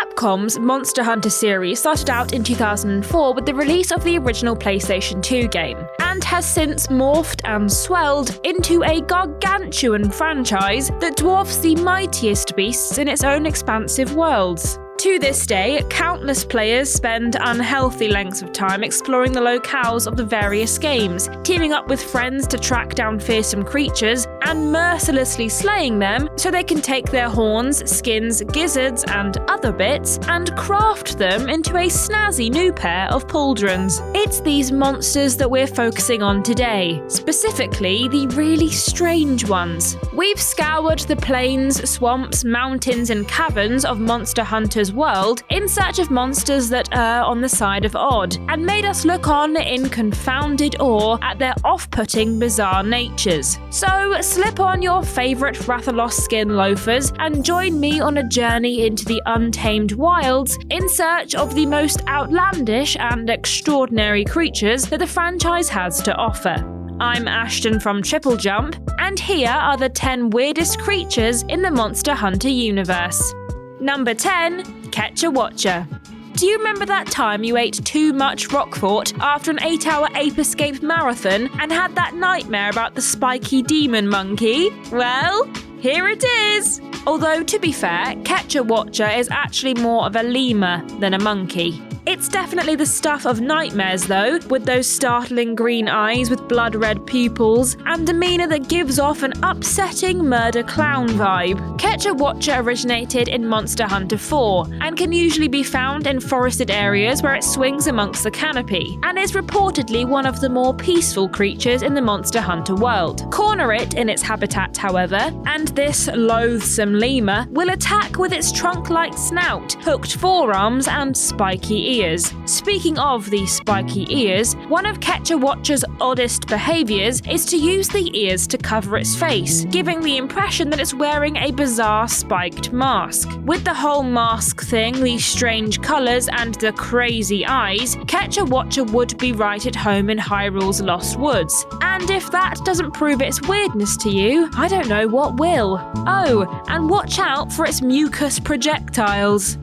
Capcom's Monster Hunter series started out in 2004 with the release of the original PlayStation 2 game, and has since morphed and swelled into a gargantuan franchise that dwarfs the mightiest beasts in its own expansive worlds. To this day, countless players spend unhealthy lengths of time exploring the locales of the various games, teaming up with friends to track down fearsome creatures and mercilessly slaying them so they can take their horns, skins, gizzards, and other bits and craft them into a snazzy new pair of pauldrons. It's these monsters that we're focusing on today, specifically the really strange ones. We've scoured the plains, swamps, mountains, and caverns of Monster Hunter's world in search of monsters that err on the side of odd, and made us look on in confounded awe at their off-putting, bizarre natures. So slip on your favourite Rathalos skin loafers and join me on a journey into the untamed wilds in search of the most outlandish and extraordinary creatures that the franchise has to offer. I'm Ashton from Triple Jump, and here are the 10 weirdest creatures in the Monster Hunter universe. Number 10. Catcher Watcher. Do you remember that time you ate too much Roquefort after an 8-hour Ape Escape marathon and had that nightmare about the spiky demon monkey? Well, here it is! Although, to be fair, Catcher Watcher is actually more of a lemur than a monkey. It's definitely the stuff of nightmares though, with those startling green eyes with blood-red pupils and demeanour that gives off an upsetting murder clown vibe. Catcher Watcher originated in Monster Hunter 4 and can usually be found in forested areas where it swings amongst the canopy, and is reportedly one of the more peaceful creatures in the Monster Hunter world. Corner it in its habitat, however, and this loathsome lemur will attack with its trunk-like snout, hooked forearms, and spiky ears. Speaking of the spiky ears, one of Catcher Watcher's oddest behaviours is to use the ears to cover its face, giving the impression that it's wearing a bizarre spiked mask. With the whole mask thing, the strange colours, and the crazy eyes, Catcher Watcher would be right at home in Hyrule's Lost Woods. And if that doesn't prove its weirdness to you, I don't know what will. Oh, and watch out for its mucus projectiles.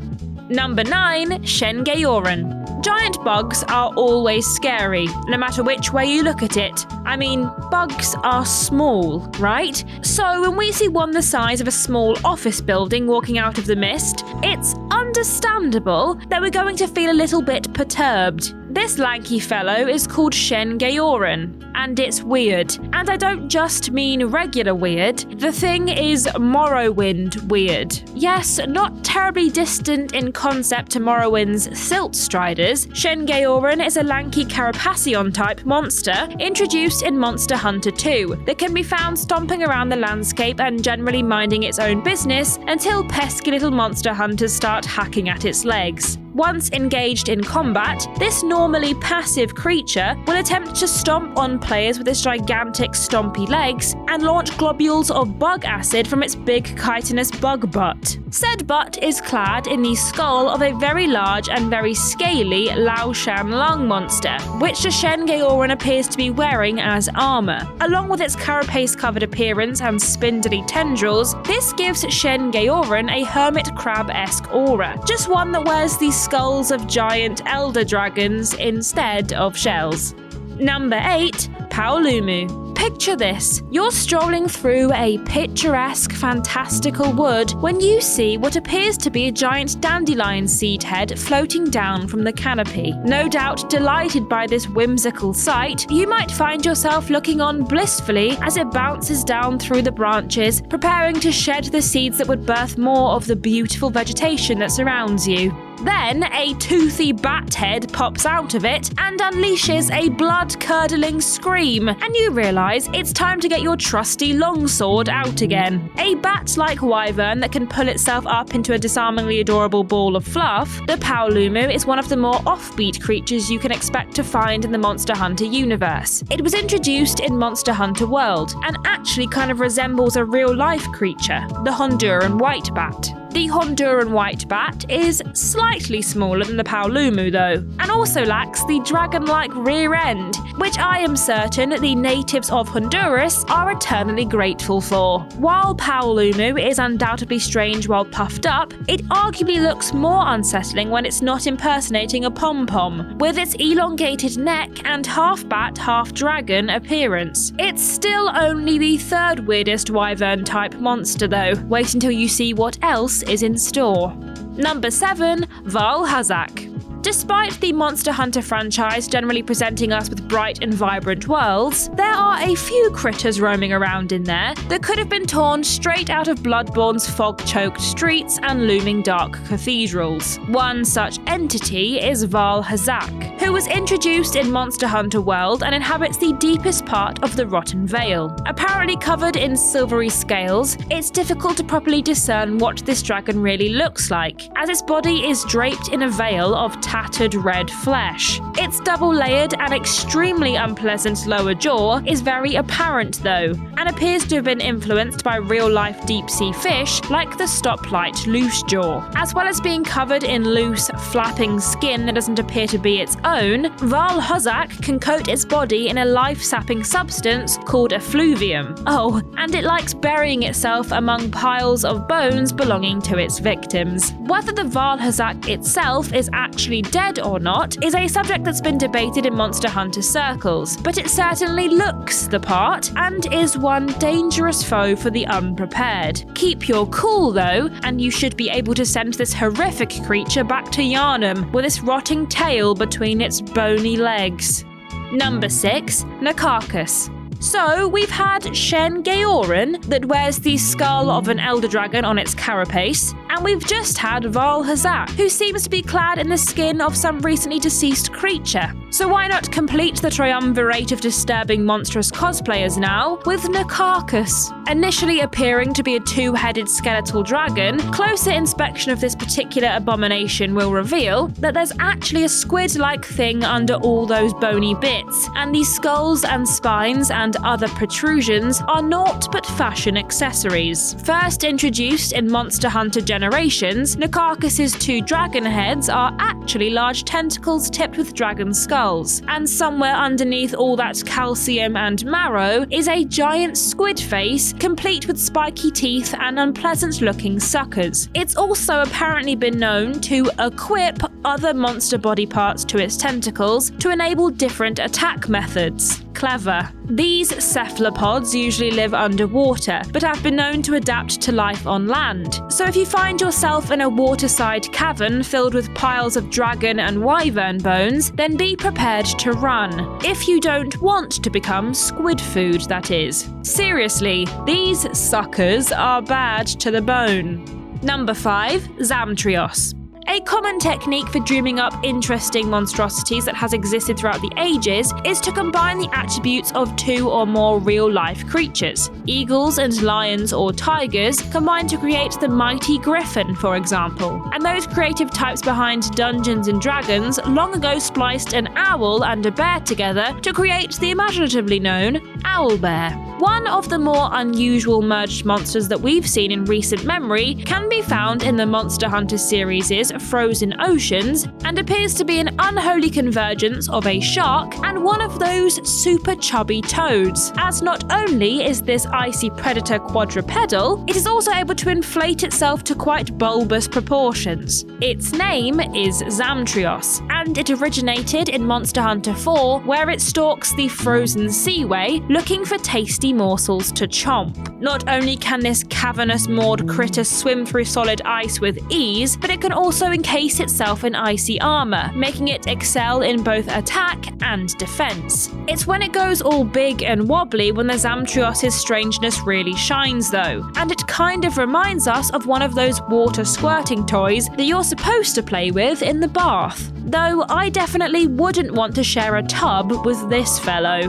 Number 9. Shengaoran. Giant bugs are always scary, no matter which way you look at it. I mean, bugs are small, right? So when we see one the size of a small office building walking out of the mist, it's understandable that we're going to feel a little bit perturbed. This lanky fellow is called Shengaoran, and it's weird. And I don't just mean regular weird. The thing is Morrowind weird. Yes, not terribly distant in concept to Morrowind's Silt Striders, Shengaoran is a lanky Carapacion-type monster introduced in Monster Hunter 2 that can be found stomping around the landscape and generally minding its own business until pesky little monster hunters start hacking at its legs. Once engaged in combat, this normally passive creature will attempt to stomp on players with its gigantic stompy legs and launch globules of bug acid from its big chitinous bug butt. Said butt is clad in the skull of a very large and very scaly Laoshan lung monster, which the Shengaoran appears to be wearing as armour. Along with its carapace-covered appearance and spindly tendrils, this gives Shengaoran a hermit crab-esque aura, just one that wears the skulls of giant elder dragons instead of shells. Number 8. Paolumu. Picture this. You're strolling through a picturesque, fantastical wood when you see what appears to be a giant dandelion seed head floating down from the canopy. No doubt delighted by this whimsical sight, you might find yourself looking on blissfully as it bounces down through the branches, preparing to shed the seeds that would birth more of the beautiful vegetation that surrounds you. Then a toothy bat head pops out of it and unleashes a blood-curdling scream, and you realise it's time to get your trusty longsword out again. A bat-like wyvern that can pull itself up into a disarmingly adorable ball of fluff, the Paolumu is one of the more offbeat creatures you can expect to find in the Monster Hunter universe. It was introduced in Monster Hunter World, and actually kind of resembles a real-life creature, the Honduran white bat. The Honduran white bat is slightly smaller than the Paolumu though, and also lacks the dragon-like rear end, which I am certain the natives of Honduras are eternally grateful for. While Paolumu is undoubtedly strange while puffed up, it arguably looks more unsettling when it's not impersonating a pom-pom, with its elongated neck and half-bat, half-dragon appearance. It's still only the third weirdest wyvern-type monster though. Wait until you see what else is in store. Number 7. Vaal Hazak. Despite the Monster Hunter franchise generally presenting us with bright and vibrant worlds, there are a few critters roaming around in there that could have been torn straight out of Bloodborne's fog-choked streets and looming dark cathedrals. One such entity is Vaal Hazak, who was introduced in Monster Hunter World and inhabits the deepest part of the Rotten Vale. Apparently covered in silvery scales, it's difficult to properly discern what this dragon really looks like, as its body is draped in a veil of tattered red flesh. Its double-layered and extremely unpleasant lower jaw is very apparent though, and appears to have been influenced by real-life deep-sea fish like the stoplight loose jaw. As well as being covered in loose, flapping skin that doesn't appear to be its own, Vaal Hazak can coat its body in a life-sapping substance called effluvium. Oh, and it likes burying itself among piles of bones belonging to its victims. Whether the Vaal Hazak itself is actually dead or not is a subject that's been debated in Monster Hunter circles, but it certainly looks the part and is one dangerous foe for the unprepared. Keep your cool though, and you should be able to send this horrific creature back to Yharnam with its rotting tail between its bony legs. Number 6. Nakarkus. So, we've had Shen Gaoran, that wears the skull of an elder dragon on its carapace, and we've just had Vaal Hazak, who seems to be clad in the skin of some recently deceased creature. So why not complete the triumvirate of disturbing monstrous cosplayers now with Nakarkus? Initially appearing to be a two-headed skeletal dragon, closer inspection of this particular abomination will reveal that there's actually a squid-like thing under all those bony bits, and the skulls and spines and other protrusions are naught but fashion accessories. First introduced in Monster Hunter Generations, Nakarkus's two dragon heads are actually large tentacles tipped with dragon skulls, and somewhere underneath all that calcium and marrow is a giant squid face complete with spiky teeth and unpleasant-looking suckers. It's also apparently been known to equip other monster body parts to its tentacles to enable different attack methods. Clever. These cephalopods usually live underwater, but have been known to adapt to life on land. So if you find yourself in a waterside cavern filled with piles of dragon and wyvern bones, then be prepared to run. If you don't want to become squid food, that is. Seriously, these suckers are bad to the bone. Number 5. Zamtrios. A common technique for dreaming up interesting monstrosities that has existed throughout the ages is to combine the attributes of two or more real-life creatures. Eagles and lions or tigers combine to create the mighty griffin, for example. And those creative types behind Dungeons & Dragons long ago spliced an owl and a bear together to create the imaginatively known owlbear. One of the more unusual merged monsters that we've seen in recent memory can be found in the Monster Hunter series' Frozen Oceans, and appears to be an unholy convergence of a shark and one of those super chubby toads, as not only is this icy predator quadrupedal, it is also able to inflate itself to quite bulbous proportions. Its name is Zamtrios, and it originated in Monster Hunter 4, where it stalks the frozen seaway looking for tasty morsels to chomp. Not only can this cavernous moored critter swim through solid ice with ease, but it can also encase itself in icy armor, making it excel in both attack and defense. It's when it goes all big and wobbly when the Zamtrios' strangeness really shines though, and it kind of reminds us of one of those water squirting toys that you're supposed to play with in the bath. Though I definitely wouldn't want to share a tub with this fellow.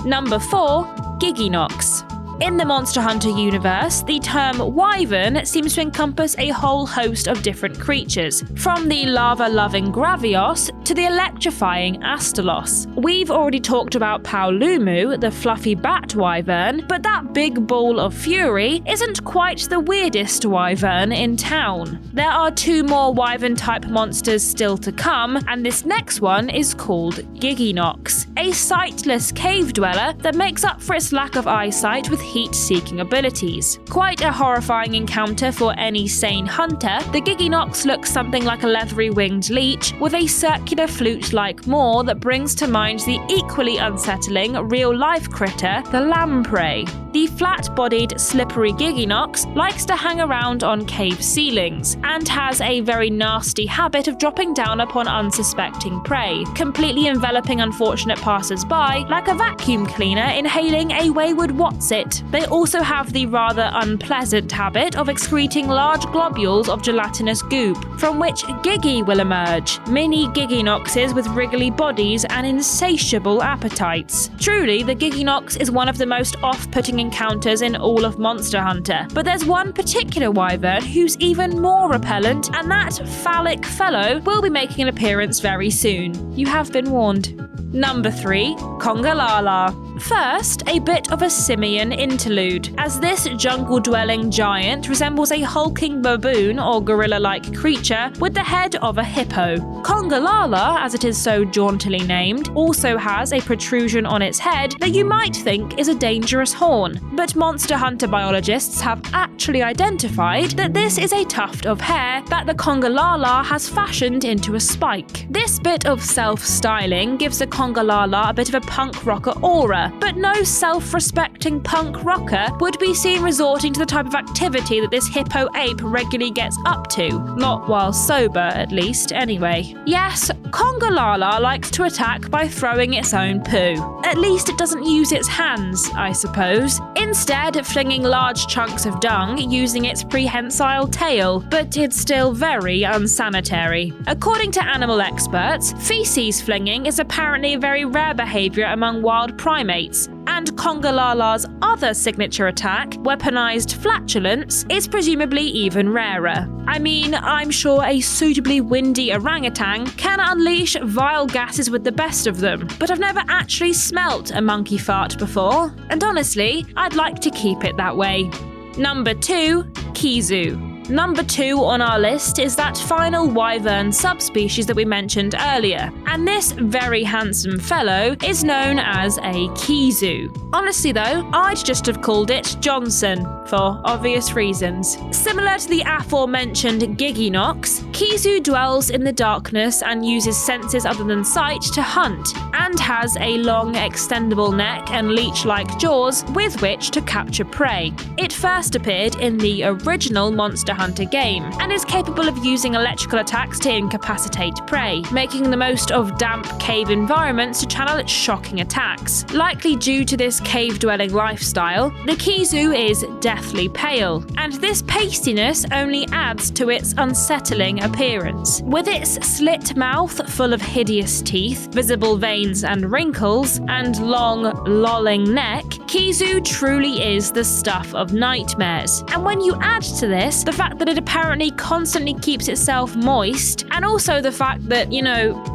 Number 4. Giginox. In the Monster Hunter universe, the term wyvern seems to encompass a whole host of different creatures, from the lava-loving Gravios to the electrifying Astalos. We've already talked about Paolumu, the fluffy bat wyvern, but that big ball of fury isn't quite the weirdest wyvern in town. There are 2 more wyvern-type monsters still to come, and this next one is called Gigginox, a sightless cave dweller that makes up for its lack of eyesight with heat-seeking abilities. Quite a horrifying encounter for any sane hunter, the Gigginox looks something like a leathery winged leech with a circular flute-like maw that brings to mind the equally unsettling real-life critter, the lamprey. The flat-bodied, slippery Gigginox likes to hang around on cave ceilings, and has a very nasty habit of dropping down upon unsuspecting prey, completely enveloping unfortunate passers-by like a vacuum cleaner inhaling a wayward Wotsit. They also have the rather unpleasant habit of excreting large globules of gelatinous goop, from which Giggy will emerge, mini Gigginoxes with wriggly bodies and insatiable appetites. Truly, the Gigginox is one of the most off-putting encounters in all of Monster Hunter, but there's one particular wyvern who's even more repellent, and that phallic fellow will be making an appearance very soon. You have been warned. Number 3. Congalala. First, a bit of a simian interlude, as this jungle-dwelling giant resembles a hulking baboon or gorilla-like creature with the head of a hippo. Congalala, as it is so jauntily named, also has a protrusion on its head that you might think is a dangerous horn, but Monster Hunter biologists have actually identified that this is a tuft of hair that the Congalala has fashioned into a spike. This bit of self-styling gives the Congalala a bit of a punk rocker aura, but no self-respecting punk rocker would be seen resorting to the type of activity that this hippo ape regularly gets up to. Not while sober, at least, anyway. Yes, Congalala likes to attack by throwing its own poo. At least it doesn't use its hands, I suppose. Instead, flinging large chunks of dung using its prehensile tail, but it's still very unsanitary. According to animal experts, feces flinging is apparently a very rare behavior among wild primates, and Congalala's other signature attack, weaponized flatulence, is presumably even rarer. I mean, I'm sure a suitably windy orangutan can unleash vile gases with the best of them, but I've never actually smelt a monkey fart before, and honestly, I'd like to keep it that way. Number 2. Kizu. Number 2 on our list is that final wyvern subspecies that we mentioned earlier, and this very handsome fellow is known as a Kizu. Honestly though, I'd just have called it Johnson, for obvious reasons. Similar to the aforementioned Gigginox, Kizu dwells in the darkness and uses senses other than sight to hunt, and has a long extendable neck and leech-like jaws with which to capture prey. It first appeared in the original Monster Hunter game, and is capable of using electrical attacks to incapacitate prey, making the most of damp cave environments to channel its shocking attacks. Likely due to this cave-dwelling lifestyle, the Kizu is deathly pale, and this pastiness only adds to its unsettling appearance. With its slit mouth full of hideous teeth, visible veins and wrinkles, and long, lolling neck, Kizu truly is the stuff of nightmares. And when you add to this the fact that it apparently constantly keeps itself moist, and also the fact that,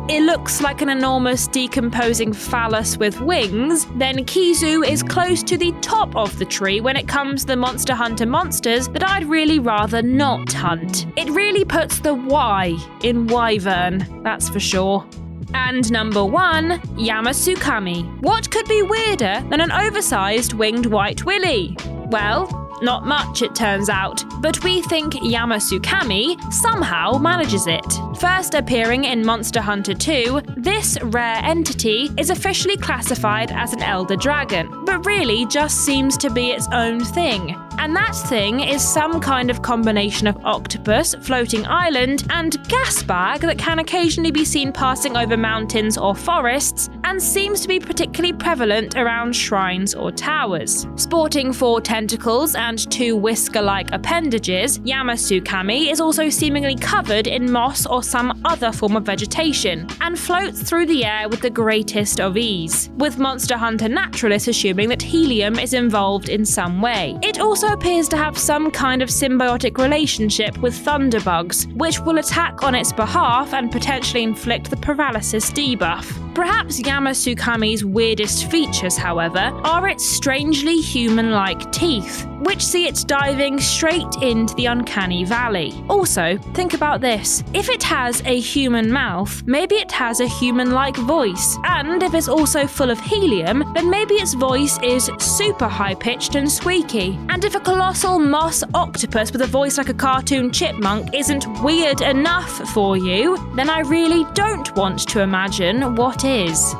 it looks like an enormous decomposing phallus with wings, then Kizu is close to the top of the tree when it comes to the Monster Hunter monsters that I'd really rather not hunt. It really puts the Y in wyvern, that's for sure. And number 1, Yamasukami. What could be weirder than an oversized winged white willy? Well, not much, it turns out, but we think Yamasukami somehow manages it. First appearing in Monster Hunter 2, this rare entity is officially classified as an Elder Dragon, but really just seems to be its own thing. And that thing is some kind of combination of octopus, floating island, and gas bag that can occasionally be seen passing over mountains or forests, and seems to be particularly prevalent around shrines or towers. Sporting 4 tentacles and 2 whisker-like appendages, Yamasukami is also seemingly covered in moss or some other form of vegetation, and floats through the air with the greatest of ease, with Monster Hunter naturalists assuming that helium is involved in some way. It also appears to have some kind of symbiotic relationship with thunderbugs, which will attack on its behalf and potentially inflict the paralysis debuff. Perhaps Yamasukami's weirdest features, however, are its strangely human-like teeth, which see it diving straight into the uncanny valley. Also, think about this. If it has a human mouth, maybe it has a human-like voice, and if it's also full of helium, then maybe its voice is super high-pitched and squeaky. And if a colossal moss octopus with a voice like a cartoon chipmunk isn't weird enough for you, then I really don't want to imagine what is.